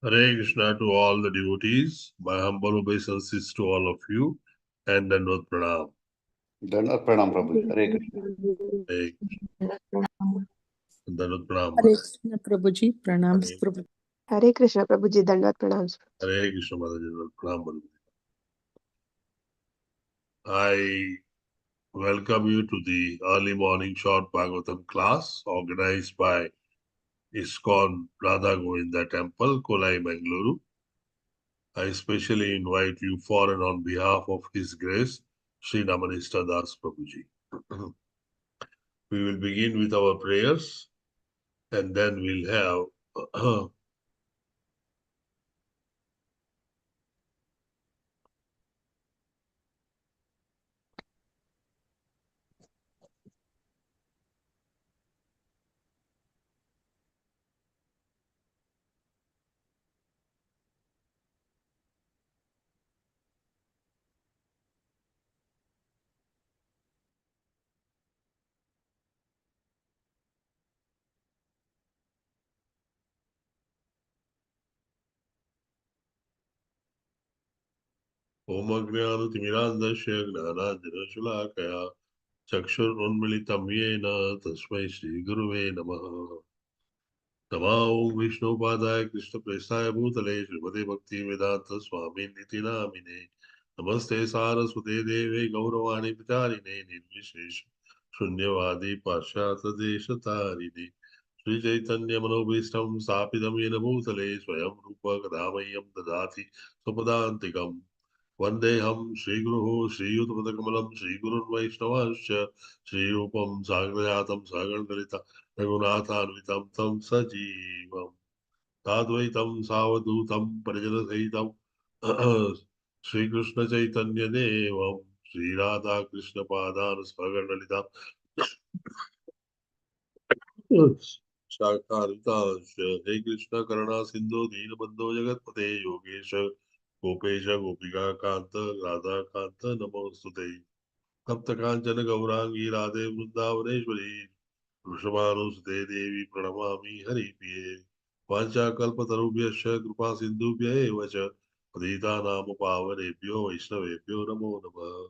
Hare Krishna to all the devotees. My humble obeisances to all of you and Dandavat Pranam. Dandavat Pranam, Prabhuji. Hare Krishna. Hare Dandavat Pranam. Hare Krishna Prabhuji, pranams Prabhuji. Hare Krishna Prabhuji, Dandavat Pranams. Hare Krishna Mataji, Dandavat Pranam. I welcome you to the early morning short Bhagavatam class organized by ISKCON Radha Govinda Temple, Kolai, Mangaluru. I especially invite you for and on behalf of His Grace, Sri Namanista Das Prabhuji. We will begin with our prayers and then we'll have Om Agnanu Timirandasya Gnananjana Shulakaya Chakshurunmilitam Yena Tasmai Shri Guruve Namaha Nama Om Vishnu Padaya Krishna Prestaya Bhutale Srimate Bhakti Vedanta Swami Niti Namine Namaste Saraswate Deve Gauravani Picharine Nirvishesh Shunyavadi Pashyata Desha Tarine Sri Chaitanya Manobhishtam Sapidam Yena Bhutale Swayam Rupa Kadamayam Dadati Sapadantikam Vandeham Shri Guru Shri Yudhapatakalam Shri Gurun Vaishnavasya Shri Rupam Sagrayatam Sagargalita Raghunathanvitam Tam Sajivam Tadvaitam Savadutam Parajanasahitam Shri Krishna Chaitanya Devam Shri Radha Krishna Padan Sagargalita Shakaritash Hey Krishna Karana Sindhu Deenabandho Jagatpate Yogesha Gopesha Gopika Kanta Radha Kanta Namostute Tapta Kanchana Gaurangi Radhe Vrindavaneshwari Vrishabhanusute Devi Pranamami Hari Piye Vancha Kalpatarubhyasya Kripa Sindhubhya Evacha Padita Nama Pavanebhyo Vaishnavebhyo Namo Namah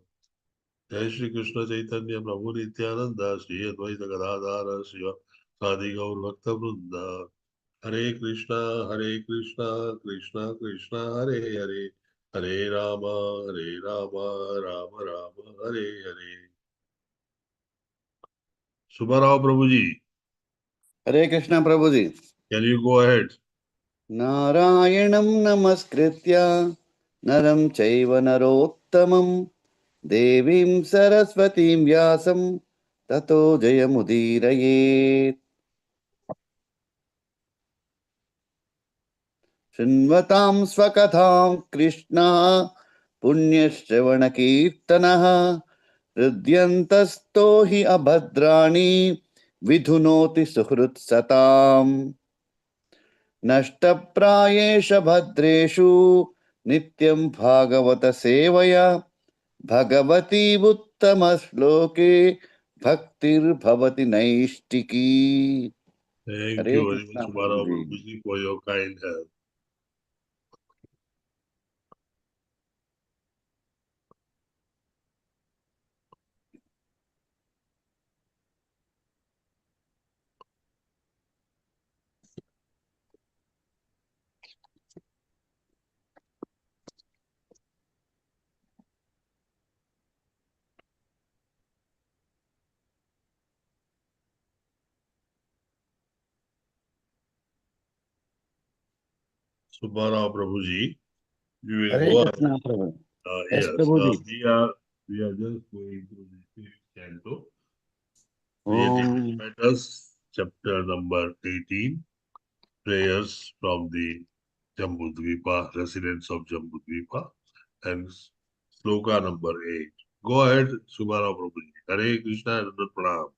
Jai Shri Krishna Chaitanya Prabhu Nityananda Shri Advaita Gadadhara Shiva Sadi Gaur Bhakta Vrinda Hare Krishna Krishna Krishna Hare Hare Hare Rama Rama Rama Hare Hare Subharao Prabhuji. Hare Krishna, Prabhuji. Can you go ahead? Narayanam namaskritya naram chaiva narottamam devim saraswatim vyasam tato jayamudirayet. Shrinvatam swakatham Krishna punyashravana kirtanaha hridyantasto hi abhadrani vidhunoti suhrit satam. नष्टप्रायेष भद्रेषु नित्यं भागवत सेवया भगवती उत्तम श्लोके भक्तिर्भवति नैष्टिकी. Thank Hare you very Krishna much, Subharao Prabhu ji. Prabhuji, for your kind help. Subharao Prabhuji, you will Hare go ahead. Krishna Prabhu. Yes, Prabhu ji. we are just going through the fifth canto. Om Matters, chapter number 18, prayers from the Jambudvipa, residents of Jambudvipa, and sloka number 8. Go ahead, Subharao Prabhuji. Hare Krishna and Pranam.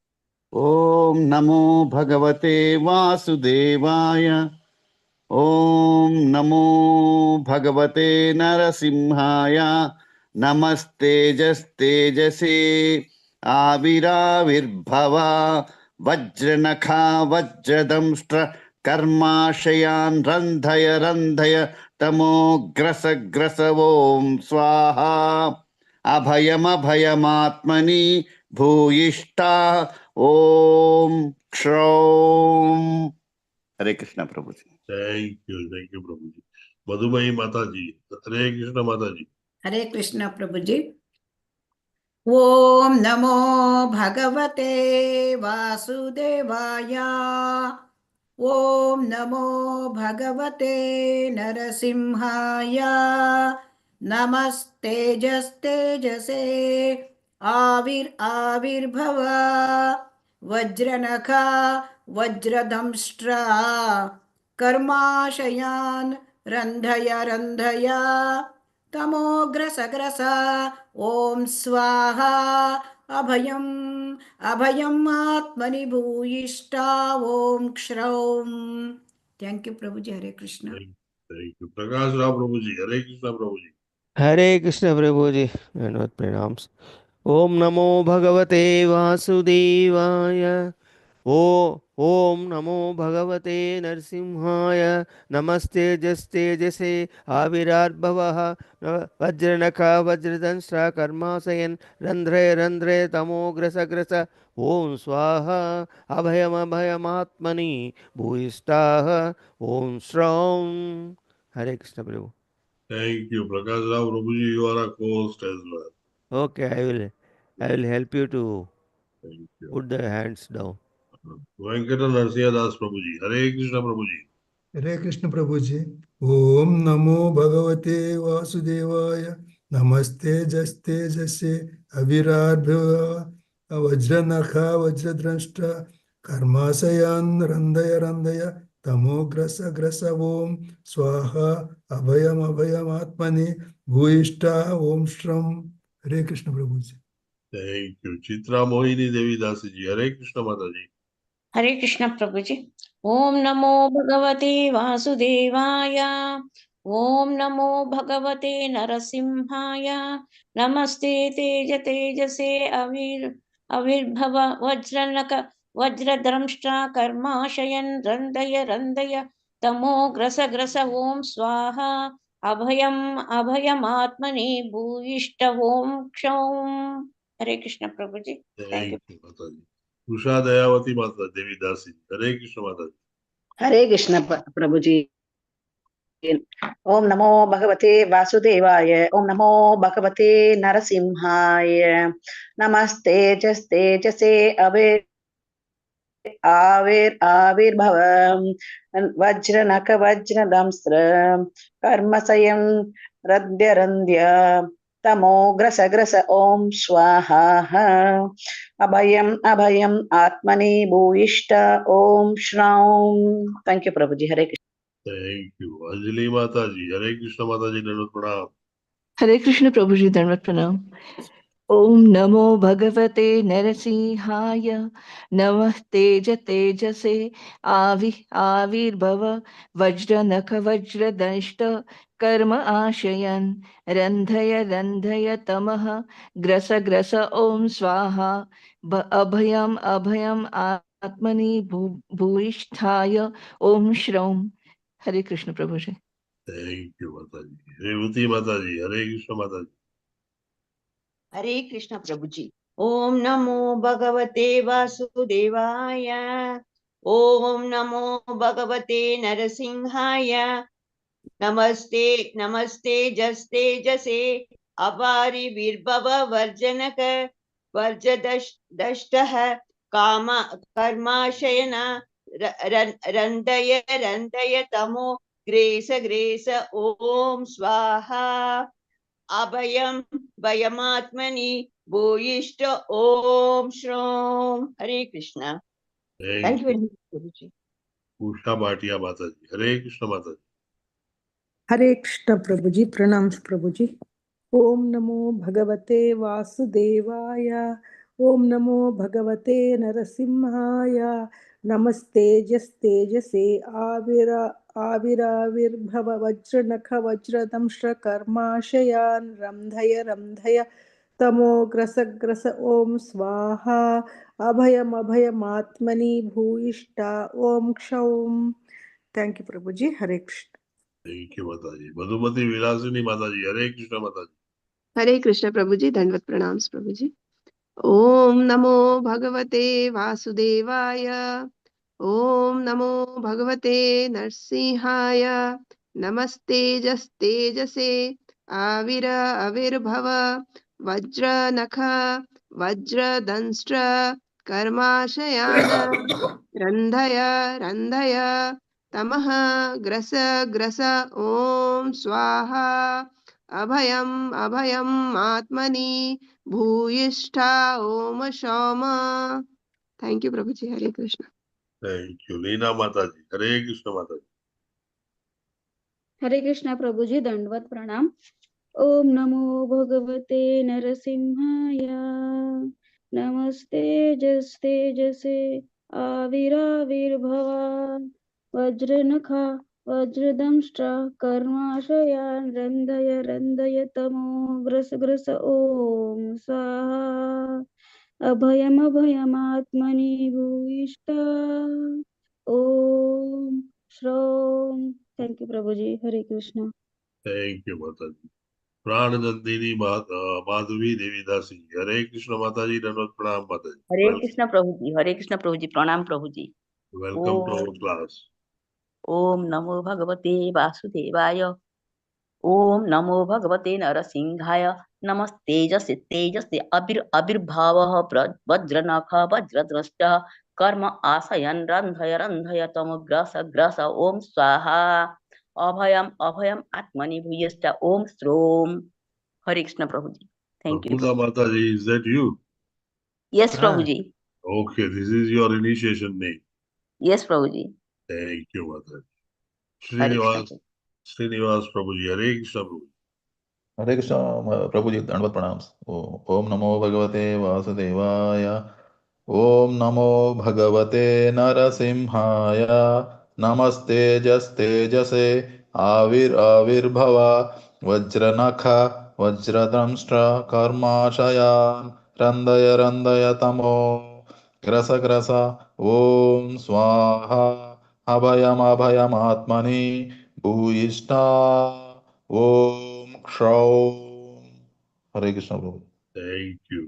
ओम नमो भगवते वासुदेवाय. ओम नमो भगवते नरसिंहाय. नमस्तेजस्तेजसे आविराविर्भव वज्रनखा वज्रदंष्ट्र कर्माशयान् रन्धय रन्धय तमोग्रस gross ॐ स्वाहा अभयमभयमात्मनि भूयिष्ठा ॐ क्षौम। हरे कृष्ण प्रभु जी। Thank you प्रभु जी। मधुमयी माता जी, हरे कृष्ण माता जी। हरे कृष्ण प्रभु जी। ओम नमो भगवते वासुदेवाय। ओम नमो भगवते नरसिंहाय। नमस्तेजस्तेजसे आविर्भव। वज्रनखा वज्रदंष्ट्रा कर्माशयान् रन्धय रन्धय तमोग्रसग्रस ओम स्वाहा अभयम अभयम आत्मनि भूयिष्ठा ओम क्षौम। थैंक यू प्रभु जी। हरे कृष्ण। थैंक यू प्रकाश राव प्रभु जी, हरे कृष्ण प्रभु जी। हरे कृष्ण प्रभु जी, धन्यवाद प्रणाम। ओम नमो भगवते वासुदेवाय। ओम नमो भगवते नरसिंहाय। नमस्ते जस्ते जसे आविरार्भवः वज्रनख वज्रदंष्ट्रा कर्माशयन् रन्ध्रे रन्ध्रे तमोग्रसग्रस ओम स्वाहा अभयमभयमात्मनि भूयिष्ठाः ओम श्रौं। हरे कृष्ण प्रभु। Thank you, Prakash Rao Prabhuji. You are a host as well. Okay, I will help you to Thank you. put the hands down. Venkata Narsiya Das Prabhuji. Hare Krishna Prabhuji. Hare Krishna प्रभु जी। ओम नमो भगवते वासुदेवाय। नमस्ते जस्ते जसे अविरार्भव वज्रनख वज्रद्रष्ट कर्माशयान् रन्धय रन्धय तमोग्रस ग्रस ओम स्वाहा अभयम अभयमात्मनि भूयिष्ठा ओम श्रम। हरे कृष्ण प्रभु जी। Thank you. Chitra Mohini Devi Dasi ji. Hare Krishna Mata ji. Hare Krishna प्रभु जी। ओम नमो भगवते वासुदेवाय। ओम नमो भगवते नरसिंहाय। नमस्ते तेज तेजसे अविर्भव वज्रनक वज्रद्रंष्ट्रा कर्माशयन् रन्धय रन्धय तमो ग्रस ग्रस ओम स्वाहा अभयम अभयमात्मने भूयिष्ठ ओम क्षौम। हरे कृष्ण प्रभु जी। Thank you. Thank you, Mata ji. Usha Dayavati Mata Devi Dasi. Hare Krishna Mata ji. Hare Krishna प्रभु जी। ओम नमो भगवते वासुदेवाय। ओम नमो भगवते नरसिंहाय। नमस्ते जस्ते जसे आविर्भव वज्रनख वज्रदंस्त्र कर्मसयं रद्य रन्द्य तमोग्रस ग्रस ओम स्वाहा अभयम अभयम आत्मनि भूयिष्ठ ओम श्रौं। थैंक यू प्रभु जी। Hare Krishna. Thank you. Anjali Mata ji. Hare Krishna Mata ji. Dandavat pranam. हरे कृष्ण प्रभु जी, दंडवत प्रणाम। ओम नमो भगवते नरसिंहाय। नमस्ते तेजसे आविर्भव वज्रनख वज्रदंष्ट कर्म आशयन् रन्धय रन्धय तमः ग्रस ग्रस ओम स्वाहा अभयम अभयम आत्मनि भूयिष्ठाय ओम श्रौं। हरे कृष्ण प्रभु जी। Thank you, Mata ji. Revati Mata ji. Hare Krishna Mata ji. Hare Krishna प्रभु जी। ओम नमो भगवते वासुदेवाय। ओम नमो भगवते नरसिंहाय। नमस्ते नमस्ते जस्ते जसे अपारिर्भव वर्जनक वर्जदष्टः काम कर्माशयन रन्दय रन्दय तमो ग्रेस ग्रेस ओम स्वाहा अभयम भयमात्मनि भूयिष्ठ ओम श्रोम। Hare Krishna. Thank thank you you. Very much प्रभु जी। Usha Bhatia Mata ji. Hare Krishna Mata ji. Hare Krishna प्रभु जी, प्रणाम प्रभु जी। ओम नमो भगवते वासुदेवाय। ओम नमो भगवते नरसिंहाय। नमस्ते जस्तेजसे आविर्भव वज्रनख वज्रदंष्ट्र कर्माशयान् रन्धय रन्धय तमोग्रसग्रस ॐ स्वाहा अभयमभयमात्मनि भूयिष्ठा ॐ क्षौम. Thank you, Prabhuji. Hare Krishna. Thank you, Mataji. Madhumati Vilasini Mataji. Hare Krishna Mataji. Hare Krishna प्रभु जी, दंडवत प्रणाम प्रभु जी। ओम नमो भगवते वासुदेवाय। ओम नमो भगवते नरसिंहाय। नमस्ते जस्तेजसे आविर आविर्भव वज्र नख वज्र दंष्ट्र कर्माशयान रंधय रंधय तमः ग्रस ग्रस ओम स्वाहा अभयम अभयम आत्मनि भूयिष्ठा ओम शौम। थैंक यू प्रभु जी। Hare Krishna. Thank you. Leena Mataji. Hare Krishna Mataji. Hare Krishna प्रभु जी, दंडवत प्रणाम। ओम नमो भगवते नरसिंहाय। नमस्ते जस्ते जसे आविराविर्भव वज्रनखा वज्रदंष्ट्र कर्माशयान् रंधय रंधय तमो ग्रस ग्रस ओम स्वाहा अभयम अभयमात्मनि भूयिष्ठा ओम श्रोम। थैंक यू प्रभु जी। Hare Krishna. Thank you, Mataji. Pranandini Madhavi Devi Dasi. Hare Krishna Mataji. Dandavat Pranam Mataji. Hare Krishna प्रभु जी, हरे कृष्ण प्रभु जी, प्रणाम प्रभु जी। Welcome to our class. ओम नमो भगवते वासुदेवाय। ओम नमो भगवते नरसिंहाय। नमस्तेजसे तेजसे आविर्भावः वज्रनख वज्रद्रष्टः कर्म आशयन् रन्धय रन्धय तमग्रस ग्रस ओम स्वाहा अभयम अभयम आत्मनि भूयिष्ठ ओम श्रोम। हरे कृष्ण प्रभु जी। Thank you. Prafulla Mataji, is that you? Yes प्रभु जी। Okay, this is your initiation name. Yes प्रभु जी। Thank you, Mataji. Hare Krishna Srinivas, Srinivas Prabhuji. Hare Krishna Prabhuji. Hare Krishna प्रभु जी, दंडवत प्रणाम। ओम नमो भगवते वासुदेवाय। ओम नमो भगवते नरसिंहाय। नमस्ते जस्तेजसे आविर्भव वज्रनख वज्रदंष्ट्र कर्माशयान् रंदय रंदय तमो ग्रस ग्रस ओम स्वाहा अभयमात्मनि भूयिष्ठा ओम क्षौम। हरे कृष्ण प्रभु। Thank you.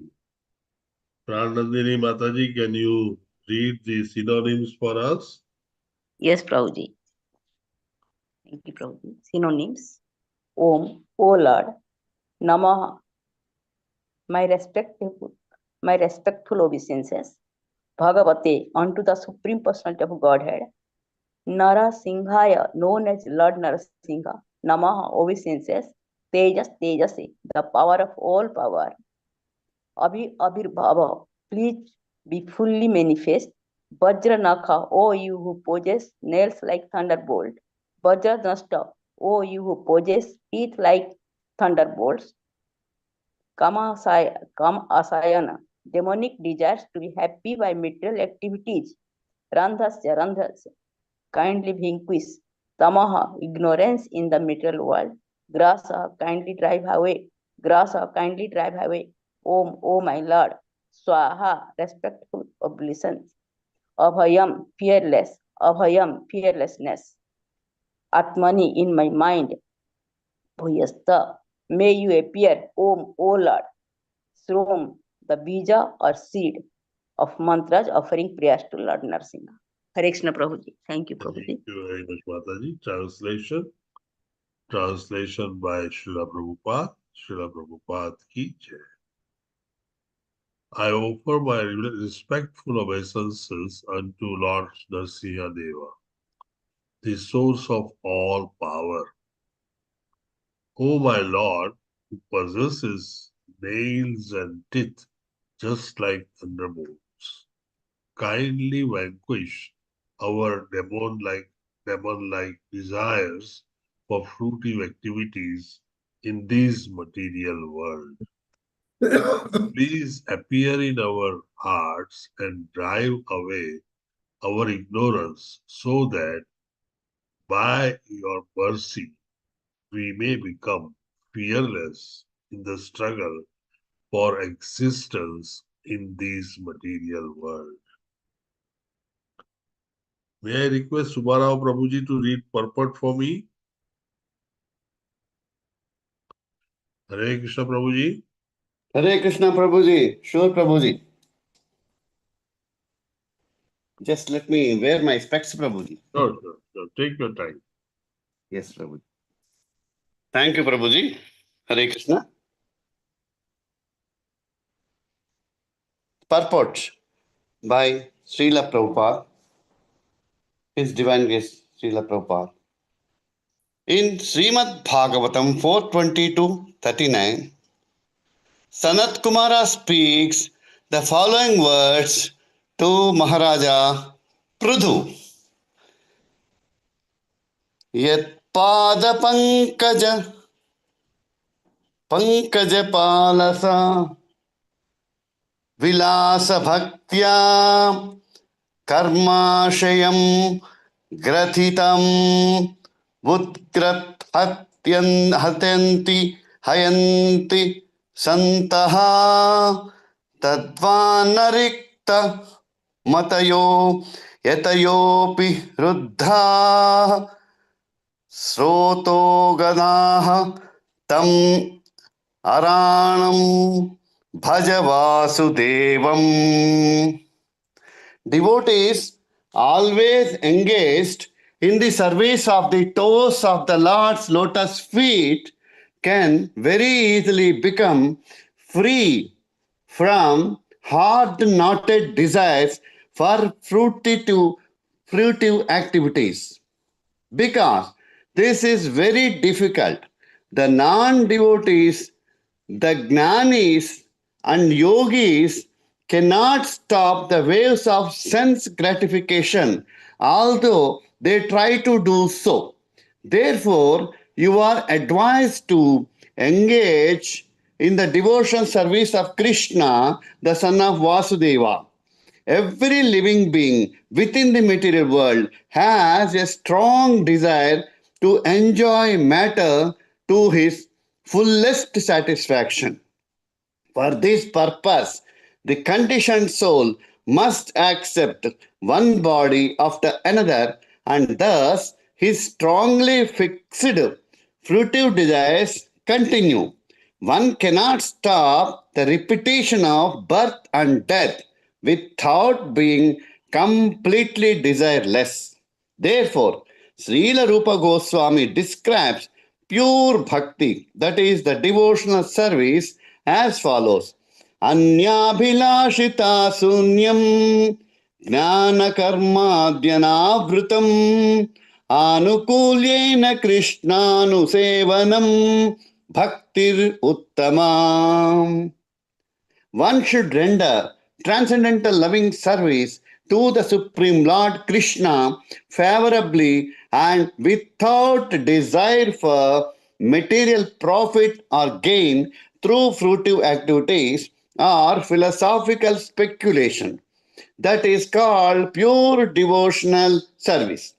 Pranandini Mataji, can you read the synonyms for us? Yes प्रभु जी। थैंक यू प्रभु जी। सिनोनिम्स। Om, O lord. नमः, my respectful obeisances. Bhagavate, unto the supreme personality of Godhead. Narasinghaya, known as Lord Narasingha. Namaha, obeisances. Tejase, the power of all power. Abhirbhava, please be fully manifest. Vajranakha, O you who possess nails like thunderbolt. Vajradnashta, O you who possess teeth like thunderbolts. Kama asayana, demonic desires to be happy by material activities. Randhasya, kindly vanquish. Tamaha, ignorance in the material world. Grasa, kindly drive away. Om, O my Lord. Swaha, respectful obeisance. Abhayam, fearlessness. Atmani, in my mind. Bhuyasta, may you appear, Om, O Lord. Srom, the bija or seed of mantras offering prayers to Lord Narsinga. Hare Krishna Prabhuji. Thank you, Prabhuji. Thank you very much, Mataji. Translation by Srila Prabhupada. Srila Prabhupada ki jai. I offer my respectful obeisances unto Lord Narasimha Deva, the source of all power. O my Lord, who possesses nails and teeth just like thunderbolts, kindly vanquish our demon-like desires for fruitive activities in this material world. Please appear in our hearts and drive away our ignorance so that by your mercy we may become fearless in the struggle for existence in this material world. May I request Subbarao Prabhuji to read purport for me? Hare Krishna Prabhuji. Hare Krishna Prabhuji. Sure, Prabhuji. Just let me wear my specs, Prabhuji. Sure. Take your time. Yes, Prabhuji. Thank you, Prabhuji. Hare Krishna. Purport by Srila Prabhupada, His Divine Grace Srila Prabhupada. In Srimad Bhagavatam 4:22-39, Sanat Kumara speaks the following words to Maharaja Prudu. Yat pada pankaj palasa vilasa bhaktya karmashayam grathitam Vudgrat hatyanti hayanti santaha tadvanarikta matayo yatayopi ruddha sroto ganaha tam aranam bhajavasudevam. Devotees always engaged in the service of the toes of the Lord's lotus feet can very easily become free from hard-knotted desires for fruitive activities. Because this is very difficult, the non-devotees, the jnanis and yogis cannot stop the waves of sense gratification, although they try to do so. Therefore, you are advised to engage in the devotional service of Krishna, the son of Vasudeva. Every living being within the material world has a strong desire to enjoy matter to his fullest satisfaction. For this purpose, the conditioned soul must accept one body after another, and thus his strongly fixed fruitive desires continue. One cannot stop the repetition of birth and death without being completely desireless. Therefore, Srila Rupa Goswami describes pure bhakti, that is the devotional service, as follows. Anyabhilashita sunyam jnana karmadhyanavrutam anukulyena krishnanusevanam bhaktir uttamam. One should render transcendental loving service to the Supreme Lord Krishna favorably and without desire for material profit or gain through fruitive activities or philosophical speculation. That is called pure devotional service.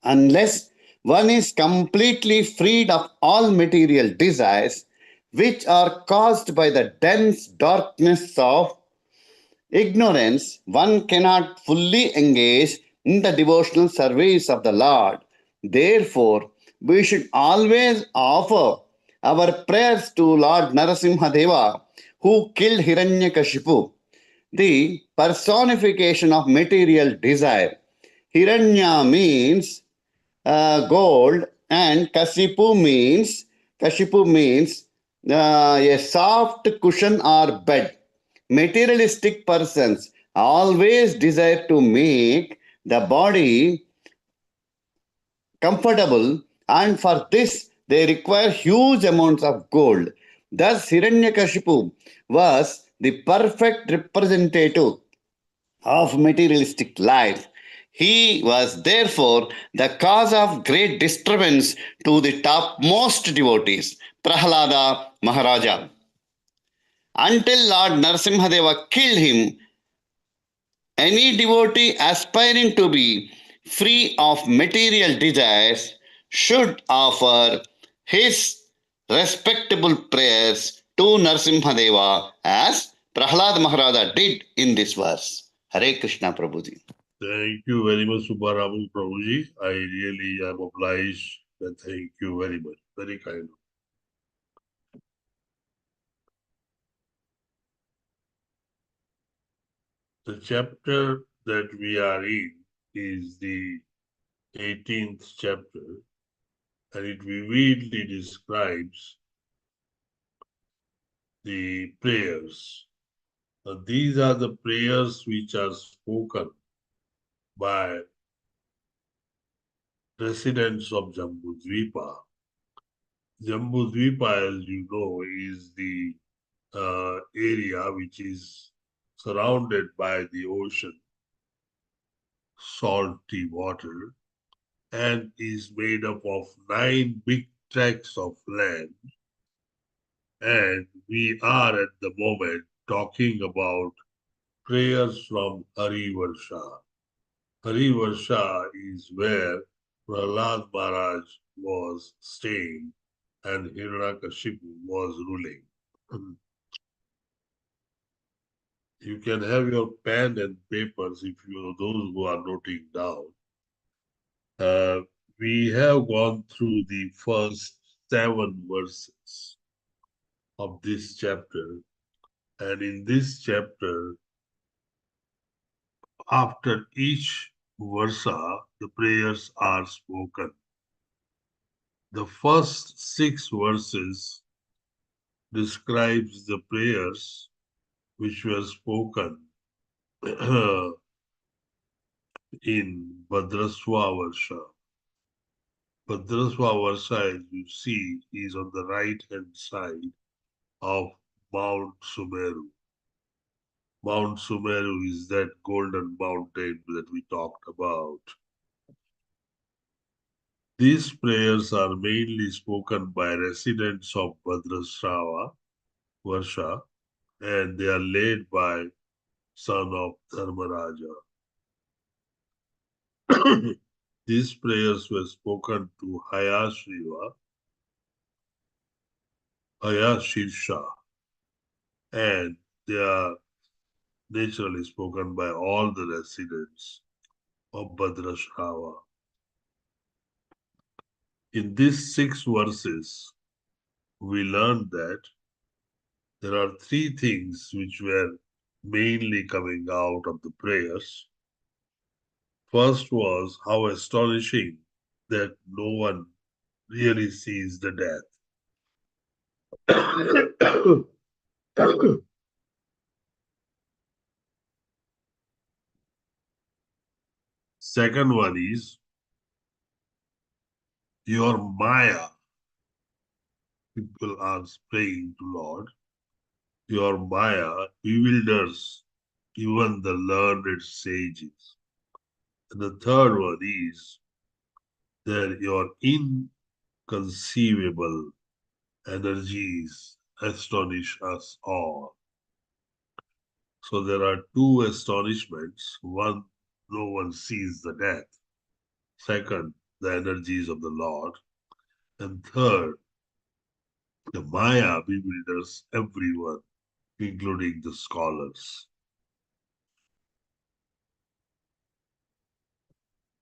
Unless one is completely freed of all material desires, which are caused by the dense darkness of ignorance, one cannot fully engage in the devotional service of the Lord. Therefore, we should always offer our prayers to Lord Narasimhadeva, who killed Hiranyakashipu, the personification of material desire. Hiranya means gold, and Kashipu means a soft cushion or bed. Materialistic persons always desire to make the body comfortable, and for this they require huge amounts of gold. Thus, Hiranyakashipu was the perfect representative of materialistic life. He was therefore the cause of great disturbance to the topmost devotees, Prahlada Maharaja. Until Lord Narasimhadeva killed him, any devotee aspiring to be free of material desires should offer his respectable prayers to Narasimhadeva as Prahlad Maharaja did in this verse. Hare Krishna Prabhuji. Thank you very much, Subharamu Prabhuji. I really am obliged and thank you very much. Very kind. The chapter that we are in is the 18th chapter, and it vividly describes the prayers. These are the prayers which are spoken by residents of Jambudvipa. Jambudvipa, as you know, is the area which is surrounded by the ocean, salty water, and is made up of 9 big tracts of land. And we are at the moment talking about prayers from Harivarsha. Harivarsha is where Prahlad Maharaj was staying and Hiranyakashipu was ruling. You can have your pen and papers if you are those who are noting down. We have gone through the first 7 verses of this chapter. And in this chapter, after each versa, the prayers are spoken. The first 6 verses describes the prayers which were spoken in Bhadrasva Varsha. Bhadrasva Varsha, as you see, is on the right-hand side of Mount Sumeru. Mount Sumeru is that golden mountain that we talked about. These prayers are mainly spoken by residents of Bhadrasrava Varsha, and they are led by son of Dharmaraja. These prayers were spoken to Hayashirsha, and they are naturally spoken by all the residents of Bhadrasrava. In these 6 verses, we learned that there are 3 things which were mainly coming out of the prayers. First was how astonishing that no one really sees the death. Second one is your Maya. People are praying to Lord. Your Maya bewilders even the learned sages. And the third one is that your inconceivable energies astonish us all. So there are 2 astonishments. One, no one sees the death. Second, the energies of the Lord. And third, the Maya bewilders everyone, including the scholars.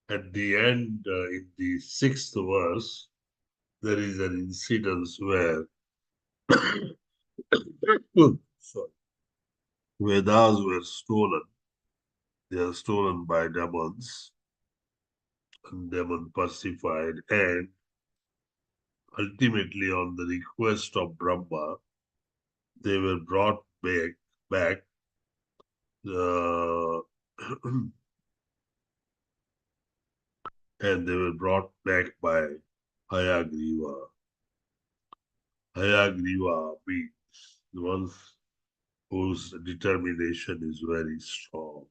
At the end, in the 6th verse, there is an incident where Vedas were stolen. They are stolen by demons, and demon pacified, and ultimately, on the request of Brahma, they were brought back and they were brought back by Hayagriva. Hayagriva means the ones whose determination is very strong.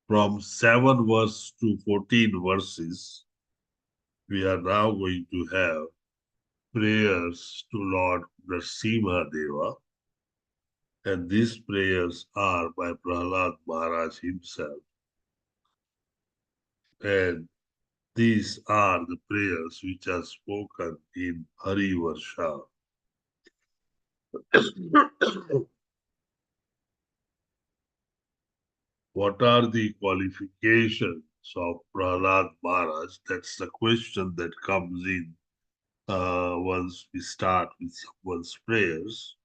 From 7 verses to 14 verses, we are now going to have prayers to Lord Narasimha Deva, and these prayers are by Prahlad Maharaj himself. And These are the prayers which are spoken in Hari Varsha. What are the qualifications of Prahlad Maharaj? That's the question that comes in once we start with someone's prayers.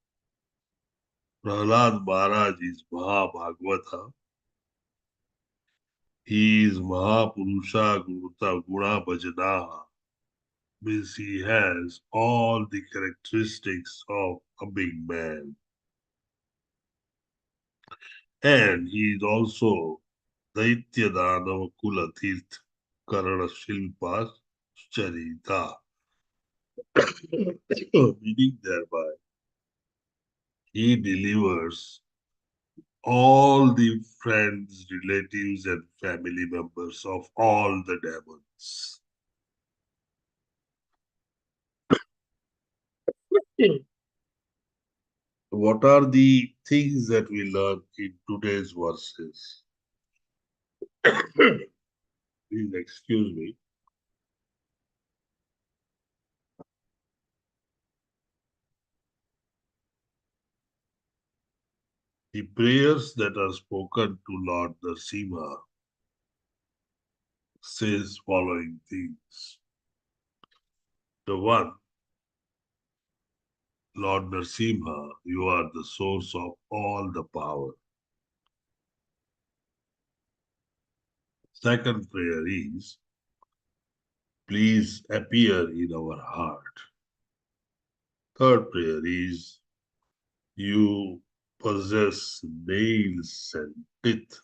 Prahlad Maharaj is Mahabhagavata. He is Mahapurusha Guna Bhajanaha. Means he has all the characteristics of a big man. And he is also Daitya Danava Kula Tirth Karana Shilpa Charita. Meaning thereby, he delivers all the friends, relatives, and family members of all the demons. What are the things that we learn in today's verses? Please excuse me. The prayers that are spoken to Lord Narasimha says following things. The one, Lord Narasimha, you are the source of all the power. Second prayer is, please appear in our heart. Third prayer is, you possess nails and teeth.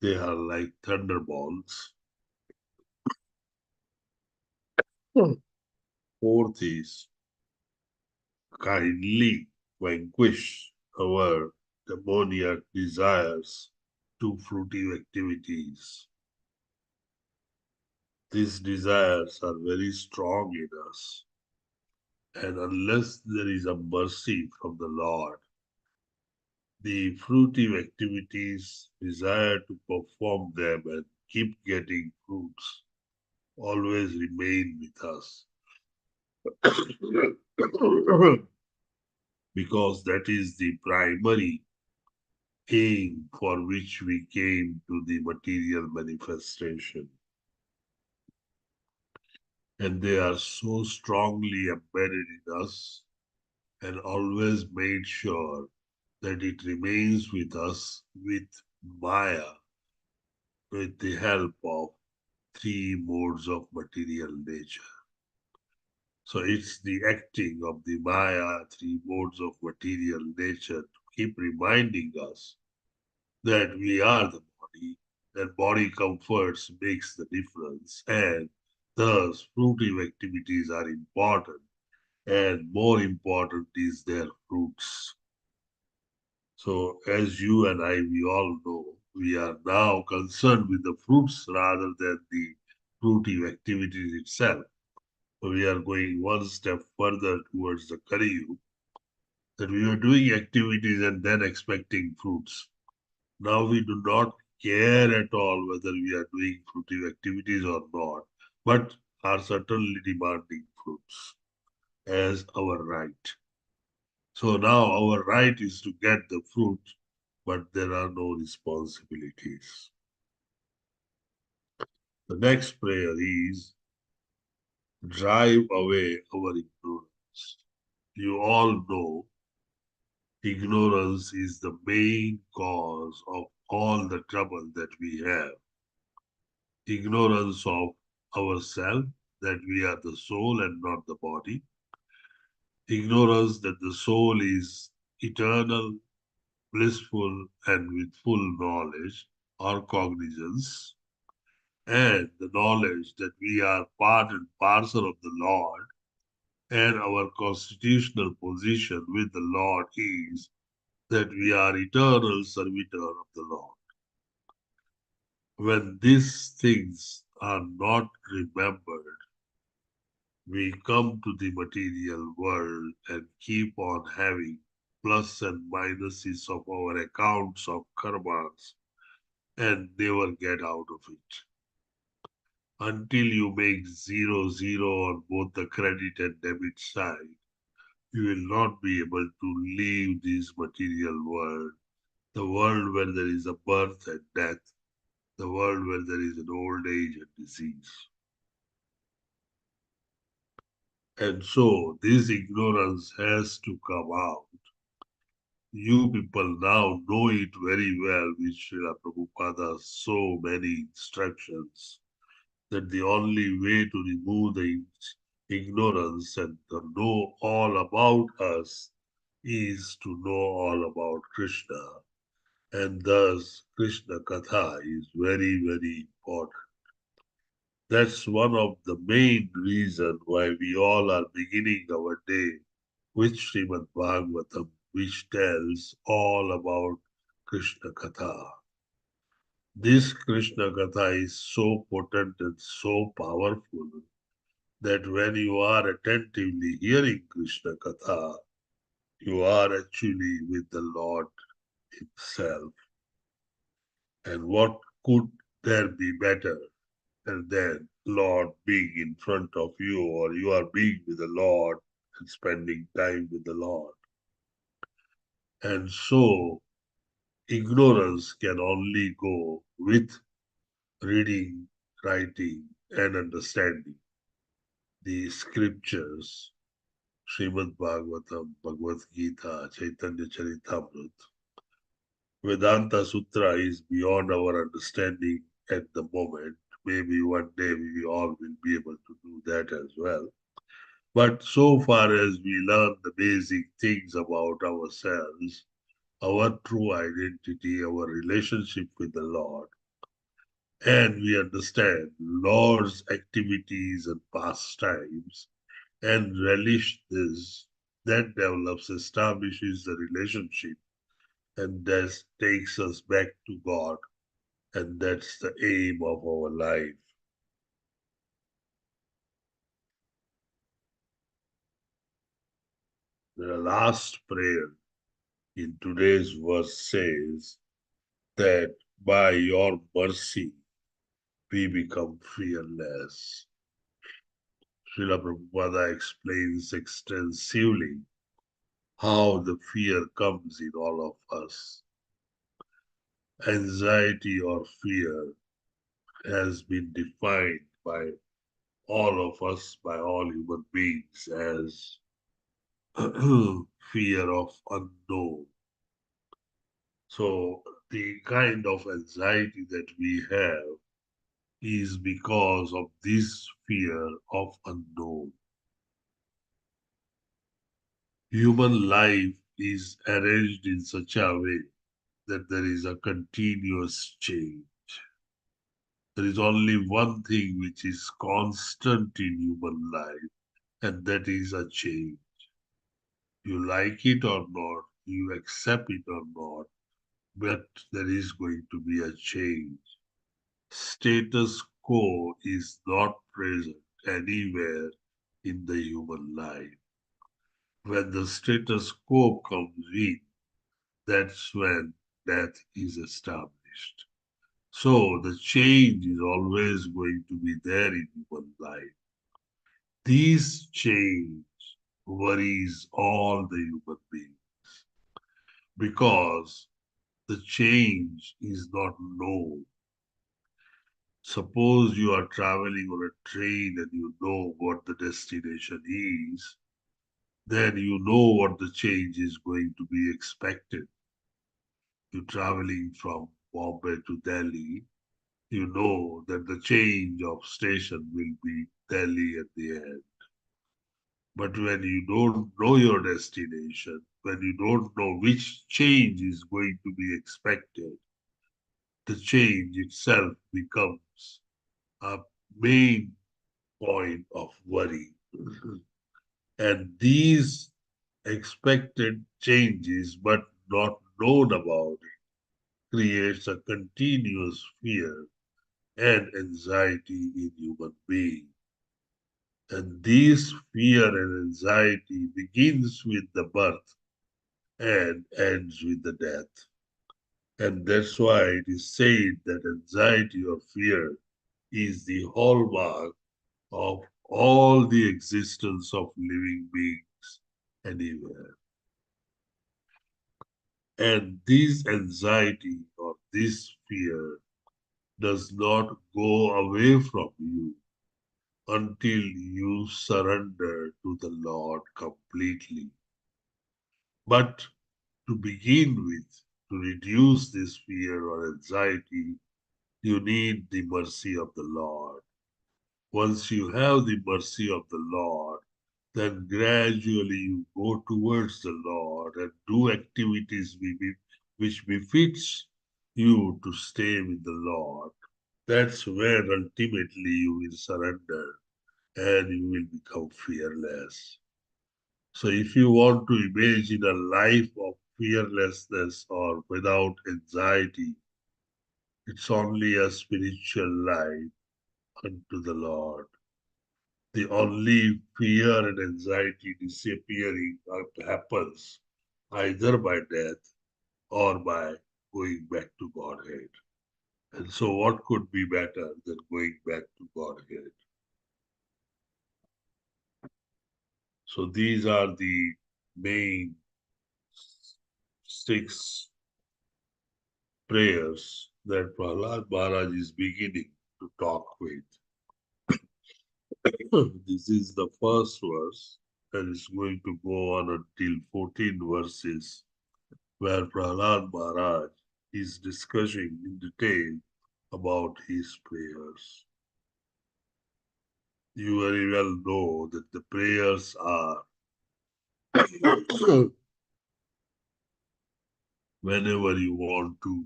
They are like thunderbolts. Fourth is, kindly vanquish our demoniac desires to fruitive activities. These desires are very strong in us, and unless there is a mercy from the Lord, the fruitive activities desire to perform them and keep getting fruits always remain with us. Because that is the primary aim for which we came to the material manifestation. And they are so strongly embedded in us and always made sure that it remains with us with Maya, with the help of three modes of material nature. So it's the acting of the Maya, three modes of material nature, to keep reminding us that we are the body, that body comforts makes the difference, and thus fruitive activities are important, and more important is their fruits. So as you and I, we all know, we are now concerned with the fruits rather than the fruitive activities itself. So we are going one step further towards the Kali Yuga, that we are doing activities and then expecting fruits. Now we do not care at all whether we are doing fruitive activities or not, but are certainly demanding fruits as our right. So now our right is to get the fruit, but there are no responsibilities. The next prayer is, drive away our ignorance. You all know ignorance is the main cause of all the trouble that we have. Ignorance of ourselves, that we are the soul and not the body. Ignorance that the soul is eternal, blissful, and with full knowledge or cognizance. And the knowledge that we are part and parcel of the Lord, and our constitutional position with the Lord is that we are eternal servitor of the Lord. When these things are not remembered, we come to the material world and keep on having plus and minuses of our accounts of karmas and never get out of it. Until you make 0 on both the credit and debit side, you will not be able to leave this material world, the world where there is a birth and death, the world where there is an old age and disease. And so this ignorance has to come out. You people now know it very well with Srila Prabhupada's so many instructions that the only way to remove the ignorance and to know all about us is to know all about Krishna. And thus, Krishna Katha is very, very important. That's one of the main reasons why we all are beginning our day with Srimad Bhagavatam, which tells all about Krishna Katha. This Krishna Katha is so potent and so powerful that when you are attentively hearing Krishna Katha, you are actually with the Lord Himself. And what could there be better than Lord being in front of you, or you are being with the Lord and spending time with the Lord? And so ignorance can only go with reading, writing, and understanding the scriptures, Srimad Bhagavatam, Bhagavad Gita, Chaitanya Charitamrita. Vedanta Sutra is beyond our understanding at the moment. Maybe one day we all will be able to do that as well. But so far as we learn the basic things about ourselves, our true identity, our relationship with the Lord, and we understand Lord's activities and pastimes and relish this, that develops, establishes the relationship, and that takes us back to God. And that's the aim of our life. The last prayer in today's verse says that by your mercy we become fearless. Srila Prabhupada explains extensively how the fear comes in all of us. Anxiety or fear has been defined by all of us, by all human beings, as fear of unknown. So the kind of anxiety that we have is because of this fear of unknown. Human life is arranged in such a way that there is a continuous change. There is only one thing which is constant in human life, and that is a change. You like it or not, you accept it or not, but there is going to be a change. Status quo is not present anywhere in the human life. When the status quo comes in, that's when death is established. So the change is always going to be there in human life. This change worries all the human beings because the change is not known. Suppose you are traveling on a train and you know what the destination is, then you know what the change is going to be expected. You're traveling from Bombay to Delhi, you know that the change of station will be Delhi at the end. But when you don't know your destination, when you don't know which change is going to be expected, the change itself becomes a main point of worry. And these expected changes, but not known about it, creates a continuous fear and anxiety in human beings. And this fear and anxiety begins with the birth and ends with the death. And that's why it is said that anxiety or fear is the hallmark of all the existence of living beings anywhere. And this anxiety or this fear does not go away from you until you surrender to the Lord completely. But to begin with, to reduce this fear or anxiety, you need the mercy of the Lord. Once you have the mercy of the Lord, then gradually you go towards the Lord and do activities which befits you to stay with the Lord. That's where ultimately you will surrender and you will become fearless. So if you want to imagine a life of fearlessness or without anxiety, it's only a spiritual life unto the Lord. The only fear and anxiety disappearing happens either by death or by going back to Godhead. And so what could be better than going back to Godhead? So these are the main 6 prayers that Prahlad Maharaj is beginning to talk with. This is the first verse, and it's going to go on until 14 verses, where Prahlad Maharaj is discussing in detail about his prayers. You very well know that the prayers are whenever you want to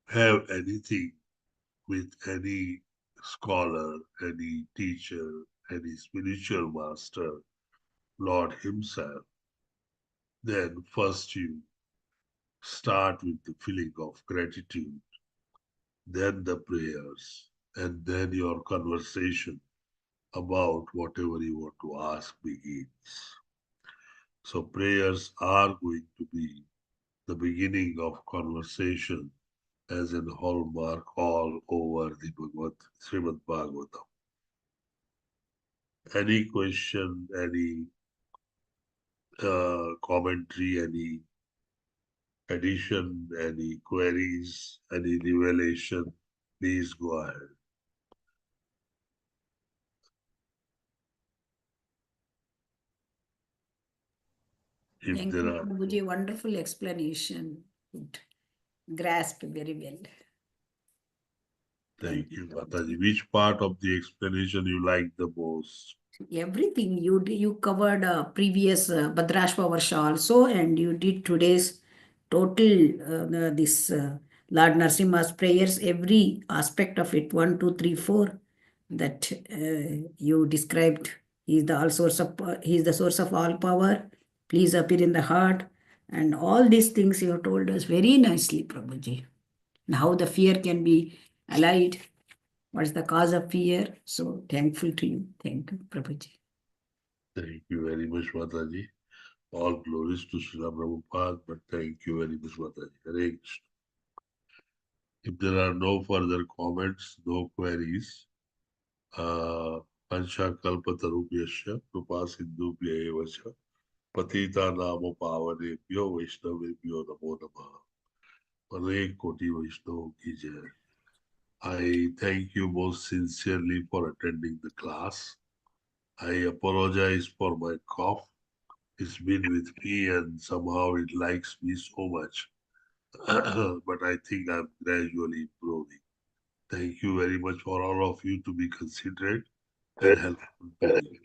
have anything with any scholar, any teacher, any spiritual master, Lord Himself, then first you start with the feeling of gratitude, then the prayers, and then your conversation about whatever you want to ask begins. So prayers are going to be the beginning of conversation as an hallmark all over the Srimad Bhagavatam. Any question, any commentary, any addition, any queries, any revelation, please go ahead. Thank you, Prabhuji. Wonderful explanation. Good. Grasped very well. Thank you, Mataji. Which part of the explanation you like the most? Everything you covered previous Bhadrashva Varsha also, and you did today's total this Lord Narasimha's prayers, every aspect of it, 1, 2, 3, 4, that you described. He is the source of all power. Please appear in the heart, and all these things you have told us very nicely, Prabhuji. And how the fear can be allayed. What is the cause of fear? So thankful to you. Thank you, Prabhuji. Thank you very much, Mataji. All glories to Srila Prabhupada, but thank you very much, Mataji. Hare Krishna. If there are no further comments, no queries, Pansha Kalpatarubhyasya, Krupa Sindhubhya Evacha, Patita Nama Pavanebhyo Vaishnavebhyo Namo Namaha. Hare Koti Vaishnav Ki Jai. I thank you most sincerely for attending the class. I apologize for my cough. It's been with me and somehow it likes me so much. But I think I'm gradually improving. Thank you very much for all of you to be considerate and helpful to me.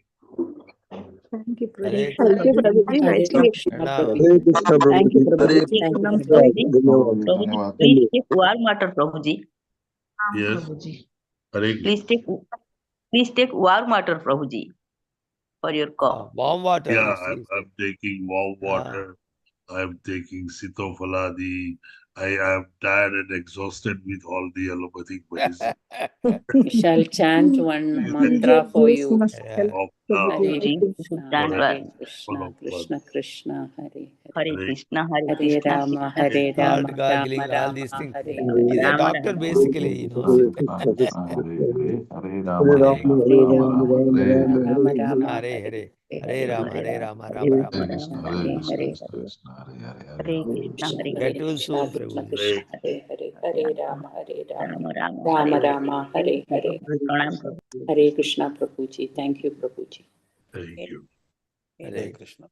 Thank you, Hare Prabhuji. Thank you, Krishna. Prabhuji. Nice to meet you. Pranam. Hare Krishna, Thank you, Prabhuji. Hare Prabhuji. Thank you, Krishna, Prabhuji. Prabhuji. Prabhuji, धन्यवाद please take warm water, Prabhuji. Yes. Prabhuji. Hare Please Krishna. take warm water, Prabhuji, for your cough. Warm water. Yeah, Yes, I'm taking warm water. I'm taking Sitofaladi. I am tired and exhausted with all the allopathic medicine. We shall chant one mantra for Juice you. must help. Of Prabhuji. Prabhuji, this is Danvat. Krishna Krishna, Hare Hare Hare Krishna, Hare Hare Krishna, Rama, Krishna Hare Krishna, Heart Rama, gargling, Rama all Rama, these things. Hare He's a Hare. Rama doctor, Rama. basically, he knows. Hare Hare Hare Rama Hare Rama Rama Hare Hare. Rama Rama, Hare Hare. Hare Hare Rama, Hare Hare Rama, Rama, Hare Rama Rama, Rama. Hare Rama Krishna, Hare Hare Krishna, Hare. Krishna Krishna, Hare Hare, Hare Hare Rama. Krishna, Hare Get well Krishna, soon, Krishna Prabhuji. Krishna, Hare Hare, Hare Rama, Hare Rama, Rama Rama, Rama Hare Hare. Rama, Hare Hare. Pranam Prabhu. Hare Krishna Prabhuji. Thank you, Prabhuji. Thank you. Hare Krishna.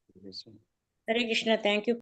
Hare Krishna. Thank you.